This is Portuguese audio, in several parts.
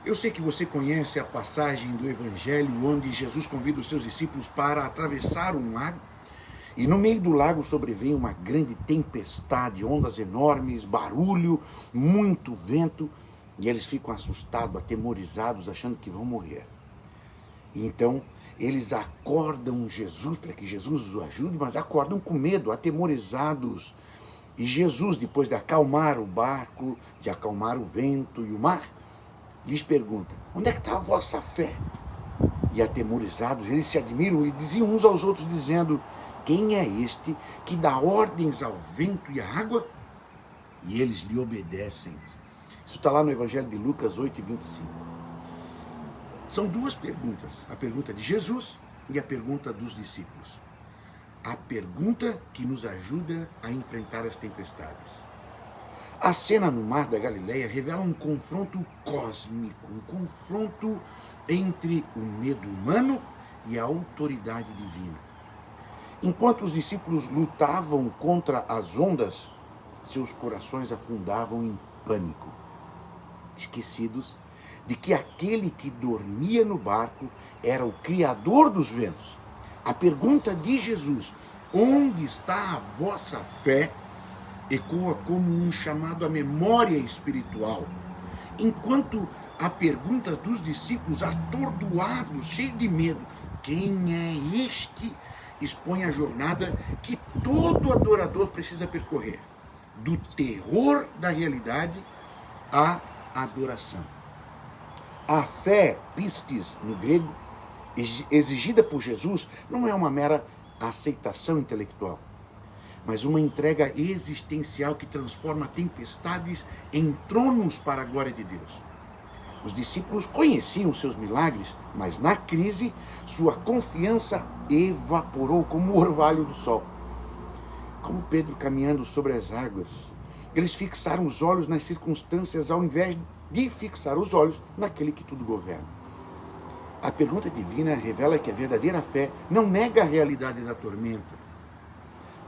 Eu sei que você conhece a passagem do Evangelho onde Jesus convida os seus discípulos para atravessar um lago. E no meio do lago sobrevém uma grande tempestade, ondas enormes, barulho, muito vento. E eles ficam assustados, atemorizados, achando que vão morrer. E então eles acordam Jesus para que Jesus os ajude, mas acordam com medo, atemorizados. E Jesus, depois de acalmar o barco, de acalmar o vento e o mar, lhes pergunta: onde é que está a vossa fé? E atemorizados, eles se admiram e diziam uns aos outros, dizendo: quem é este que dá ordens ao vento e à água? E eles lhe obedecem. Isso está lá no Evangelho de Lucas 8:25. São duas perguntas, a pergunta de Jesus e a pergunta dos discípulos. A pergunta que nos ajuda a enfrentar as tempestades. A cena no Mar da Galileia revela um confronto cósmico, um confronto entre o medo humano e a autoridade divina. Enquanto os discípulos lutavam contra as ondas, seus corações afundavam em pânico, esquecidos de que aquele que dormia no barco era o Criador dos ventos. A pergunta de Jesus, onde está a vossa fé, ecoa como um chamado à memória espiritual. Enquanto a pergunta dos discípulos, atordoados, cheios de medo, quem é este, expõe a jornada que todo adorador precisa percorrer, do terror da realidade à adoração. A fé, pistis no grego, exigida por Jesus, não é uma mera aceitação intelectual, mas uma entrega existencial que transforma tempestades em tronos para a glória de Deus. Os discípulos conheciam seus milagres, mas na crise, sua confiança evaporou como o orvalho do sol. Como Pedro caminhando sobre as águas, eles fixaram os olhos nas circunstâncias ao invés de fixar os olhos naquele que tudo governa. A pergunta divina revela que a verdadeira fé não nega a realidade da tormenta,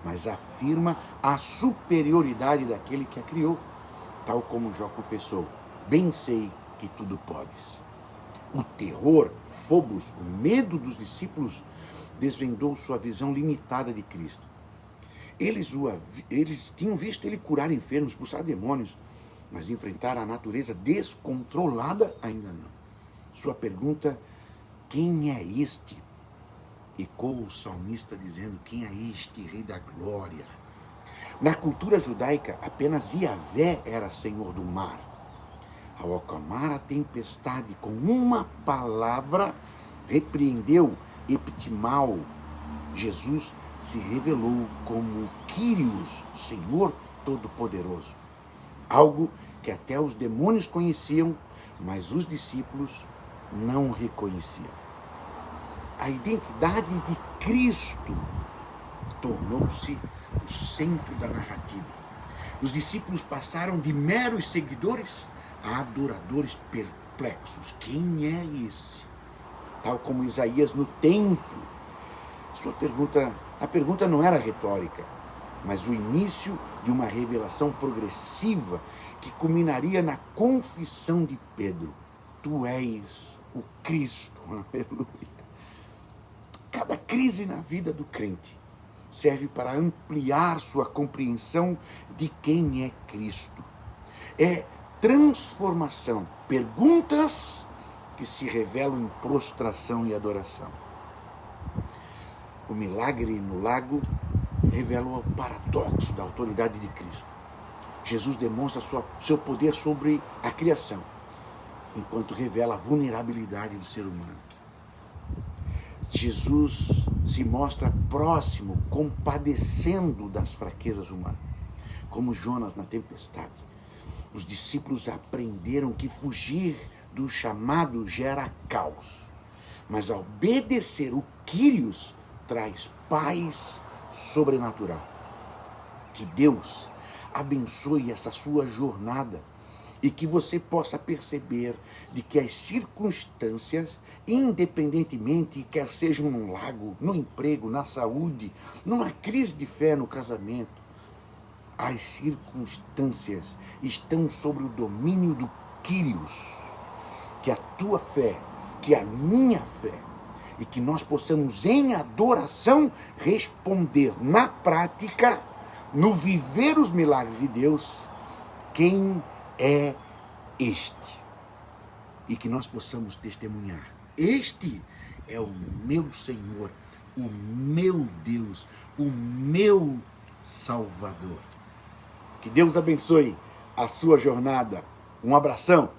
mas afirma a superioridade daquele que a criou, tal como Jó confessou: bem sei que tudo podes. O terror, phobos, o medo dos discípulos desvendou sua visão limitada de Cristo. Eles tinham visto ele curar enfermos, expulsar demônios, mas enfrentar a natureza descontrolada ainda não. Sua pergunta, quem é este? Ecoa o salmista dizendo, quem é este Rei da Glória? Na cultura judaica, apenas Yahvé era senhor do mar. Ao acalmar a tempestade com uma palavra, repreendeu Eptimal. Jesus se revelou como Kyrios, Senhor Todo-Poderoso. Algo que até os demônios conheciam, mas os discípulos não reconheciam. A identidade de Cristo tornou-se o centro da narrativa. Os discípulos passaram de meros seguidores a adoradores perplexos. Quem é esse? Tal como Isaías no templo. A pergunta não era retórica, mas o início de uma revelação progressiva que culminaria na confissão de Pedro. Tu és o Cristo. Aleluia. Cada crise na vida do crente serve para ampliar sua compreensão de quem é Cristo. É transformação, perguntas que se revelam em prostração e adoração. O milagre no lago revela o paradoxo da autoridade de Cristo. Jesus demonstra seu poder sobre a criação, enquanto revela a vulnerabilidade do ser humano. Jesus se mostra próximo, compadecendo das fraquezas humanas, como Jonas na tempestade. Os discípulos aprenderam que fugir do chamado gera caos, mas ao obedecer o Kyrios traz paz sobrenatural. Que Deus abençoe essa sua jornada e que você possa perceber de que as circunstâncias, independentemente, quer sejam num lago, no emprego, na saúde, numa crise de fé no casamento, as circunstâncias estão sob o domínio do Kyrios, que a tua fé, que a minha fé, e que nós possamos em adoração responder na prática, no viver os milagres de Deus, quem é este? E que nós possamos testemunhar: este é o meu Senhor, o meu Deus, o meu Salvador. Que Deus abençoe a sua jornada. Um abração.